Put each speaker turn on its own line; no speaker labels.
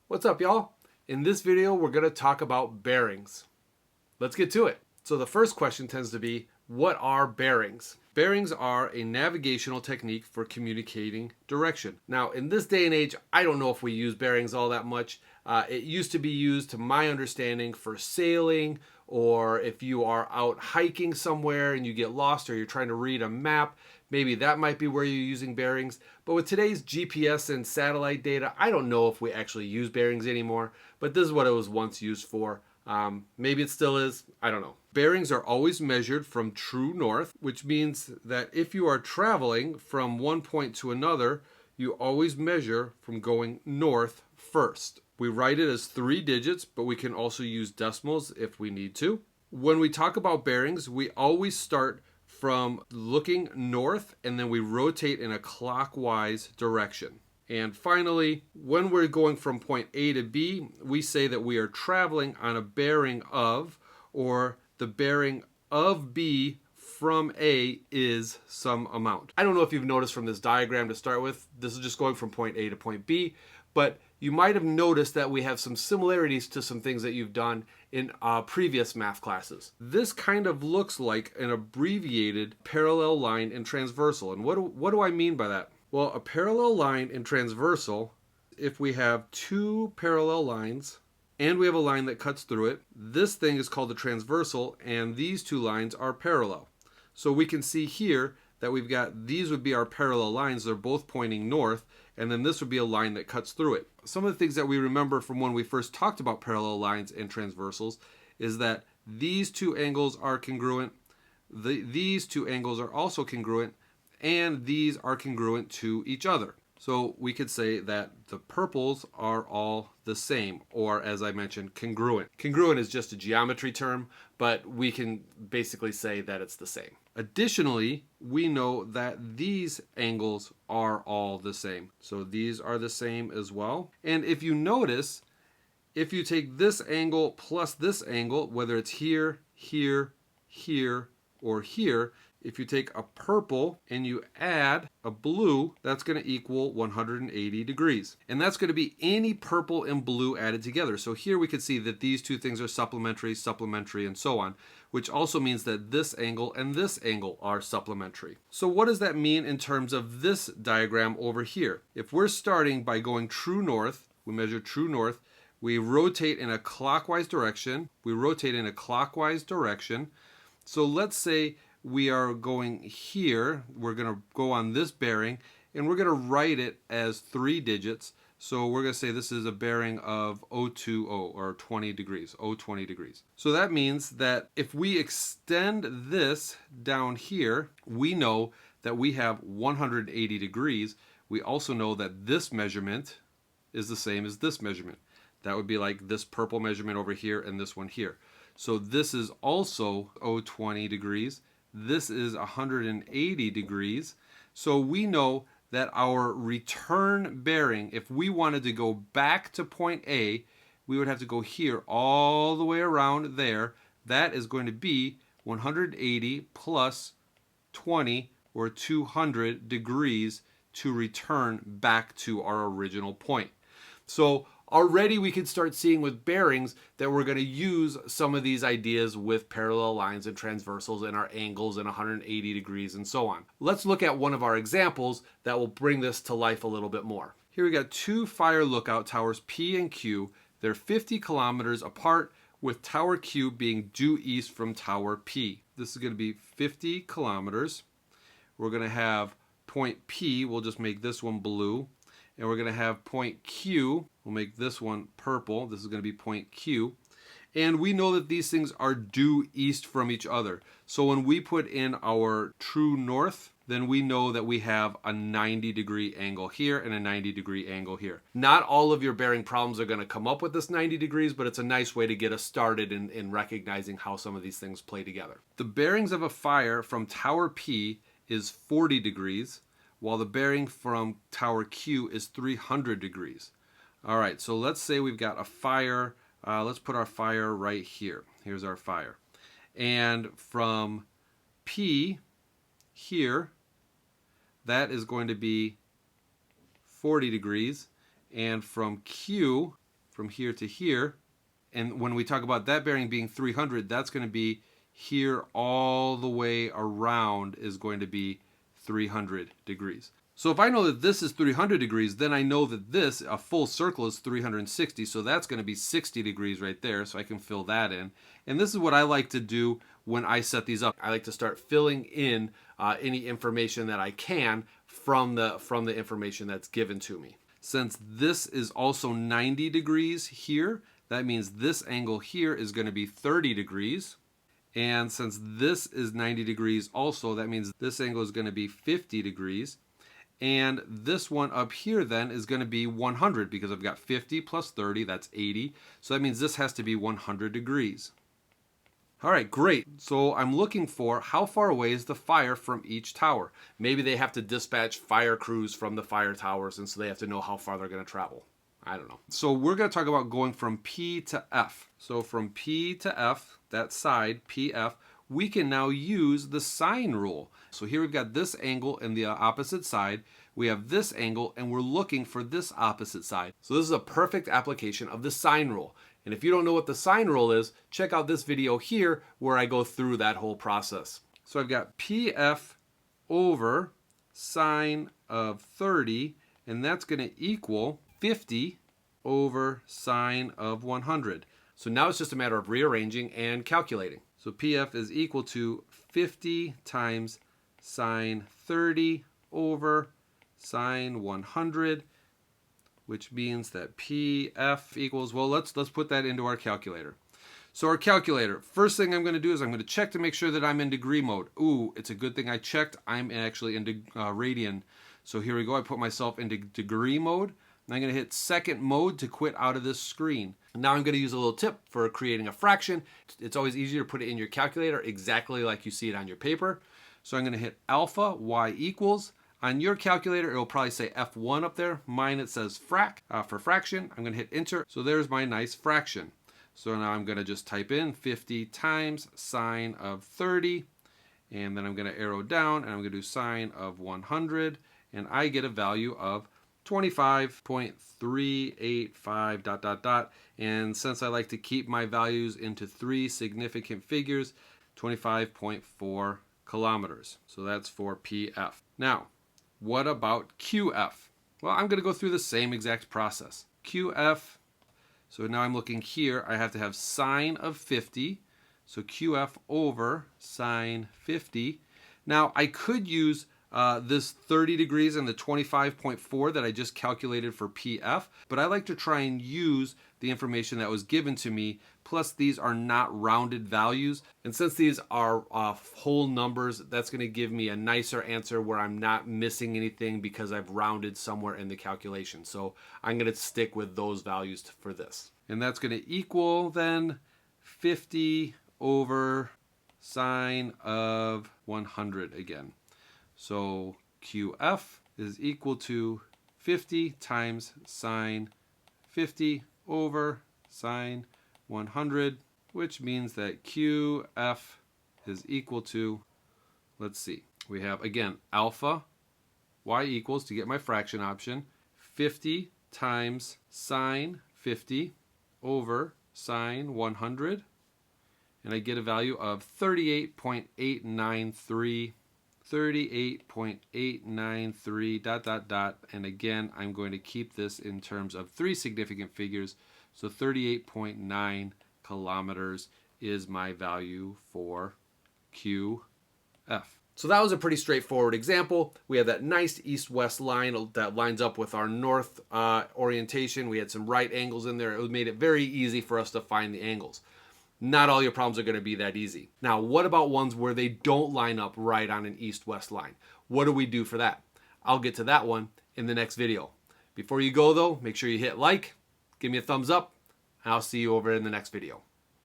What's up, y'all? In this video, we're going to talk about bearings. Let's get to it. So the first question tends to be, what are bearings? Bearings are a navigational technique for communicating direction. Now, in this day and age, I don't know if we use bearings all that much. It used to be used, to my understanding, for sailing, or if you are out hiking somewhere and you get lost or you're trying to read a map, maybe that might be where you're using bearings. But with today's GPS and satellite data, I don't know if we actually use bearings anymore, but this is what it was once used for. Maybe it still is, I don't know. Bearings are always measured from true north, which means that if you are traveling from one point to another, you always measure from going north first. We write it as 3 digits, but we can also use decimals if we need to. When we talk about bearings, we always start from looking north and then we rotate in a clockwise direction. And finally, when we're going from point A to B, we say that we are traveling on a bearing of, or the bearing of B from A is some amount. I don't know if you've noticed from this diagram to start with, this is just going from point A to point B, but you might have noticed that we have some similarities to some things that you've done in previous math classes. This kind of looks like an abbreviated parallel line and transversal. And what do I mean by that? Well, a parallel line and transversal, if we have 2 parallel lines and we have a line that cuts through it, this thing is called a transversal, and these 2 lines are parallel. So we can see here that we've got, these would be our parallel lines, they're both pointing north, and then this would be a line that cuts through it. Some of the things that we remember from when we first talked about parallel lines and transversals is that these 2 angles are congruent, these 2 angles are also congruent, and these are congruent to each other. So we could say that the purples are all the same, or as I mentioned, congruent. Congruent is just a geometry term, but we can basically say that it's the same. Additionally, we know that these angles are all the same. So these are the same as well. And if you notice, if you take this angle plus this angle, whether it's here, here, here, or here, if you take a purple and you add a blue, that's going to equal 180 degrees. And that's going to be any purple and blue added together. So here we can see that these 2 things are supplementary, supplementary, and so on, which also means that this angle and this angle are supplementary. So what does that mean in terms of this diagram over here? If we're starting by going true north, we measure true north, we rotate in a clockwise direction, So let's say we are going here, we're going to go on this bearing, and we're going to write it as 3 digits. So we're going to say this is a bearing of 020, or 20 degrees, 020 degrees. So that means that if we extend this down here, we know that we have 180 degrees. We also know that this measurement is the same as this measurement. That would be like this purple measurement over here and this one here. So this is also 020 degrees. This is 180 degrees. So we know that our return bearing, if we wanted to go back to point A, we would have to go here all the way around there. That is going to be 180 plus 20, or 200 degrees to return back to our original point. So already we can start seeing with bearings that we're going to use some of these ideas with parallel lines and transversals and our angles and 180 degrees and so on. Let's look at one of our examples that will bring this to life a little bit more. Here we got 2 fire lookout towers P and Q. They're 50 kilometers apart, with tower Q being due east from tower P. This is going to be 50 kilometers. We're going to have point P, we'll just make this one blue. And we're going to have point Q, we'll make this one purple. This is going to be point Q. And we know that these things are due east from each other. So when we put in our true north, then we know that we have a 90-degree angle here and a 90-degree angle here. Not all of your bearing problems are going to come up with this 90 degrees, but it's a nice way to get us started in recognizing how some of these things play together. The bearings of a fire from tower P is 40 degrees. While the bearing from tower Q is 300 degrees. All right, so let's say we've got a fire. Let's put our fire right here. Here's our fire. And from P here, that is going to be 40 degrees. And from Q from here to here. And when we talk about that bearing being 300, that's going to be here all the way around is going to be 300 degrees. So if I know that this is 300 degrees, then I know that this, a full circle, is 360. So that's going to be 60 degrees right there. So I can fill that in. And this is what I like to do when I set these up. I like to start filling in any information that I can from the information that's given to me. Since this is also 90 degrees here, that means this angle here is going to be 30 degrees. And since this is 90 degrees also, that means this angle is going to be 50 degrees. And this one up here then is going to be 100 because I've got 50 plus 30, that's 80. So that means this has to be 100 degrees. All right, great. So I'm looking for how far away is the fire from each tower. Maybe they have to dispatch fire crews from the fire towers, and so they have to know how far they're going to travel. I don't know. So we're going to talk about going from P to F. So from P to F, that side, PF, we can now use the sine rule. So here we've got this angle and the opposite side. We have this angle and we're looking for this opposite side. So this is a perfect application of the sine rule. And if you don't know what the sine rule is, check out this video here where I go through that whole process. So I've got PF over sine of 30, and that's going to equal 50 over sine of 100. So now it's just a matter of rearranging and calculating. So PF is equal to 50 times sine 30 over sine 100, which means that PF equals, well, let's put that into our calculator. So our calculator, first thing I'm going to do is I'm going to check to make sure that I'm in degree mode. Ooh, it's a good thing I checked. I'm actually in radian. So here we go. I put myself into degree mode. And I'm going to hit second mode to quit out of this screen. Now I'm going to use a little tip for creating a fraction. It's always easier to put it in your calculator exactly like you see it on your paper. So I'm going to hit alpha y equals. On your calculator, it will probably say F1 up there. Mine, it says frac for fraction. I'm going to hit enter. So there's my nice fraction. So now I'm going to just type in 50 times sine of 30. And then I'm going to arrow down and I'm going to do sine of 100. And I get a value of 25.385 ... And since I like to keep my values into 3 significant figures, 25.4 kilometers. So that's for PF. Now, what about QF? Well, I'm going to go through the same exact process. QF, so now I'm looking here, I have to have sine of 50. So QF over sine 50. Now, I could use this 30 degrees and the 25.4 that I just calculated for PF, but I like to try and use the information that was given to me, plus these are not rounded values. And since these are whole numbers, that's going to give me a nicer answer where I'm not missing anything because I've rounded somewhere in the calculation. So I'm going to stick with those values for this. And that's going to equal then 50 over sine of 100 again. So QF is equal to 50 times sine 50 over sine 100, which means that QF is equal to, let's see, we have again alpha y equals, to get my fraction option, 50 times sine 50 over sine 100, and I get a value of 38.893 38.893 ... And again, I'm going to keep this in terms of 3 significant figures. So 38.9 kilometers is my value for QF. So that was a pretty straightforward example. We have that nice east-west line that lines up with our north orientation. We had some right angles in there. It made it very easy for us to find the angles. Not all your problems are going to be that easy. Now, what about ones where they don't line up right on an east-west line? What do we do for that? I'll get to that one in the next video. Before you go though, make sure you hit like, give me a thumbs up, and I'll see you over in the next video.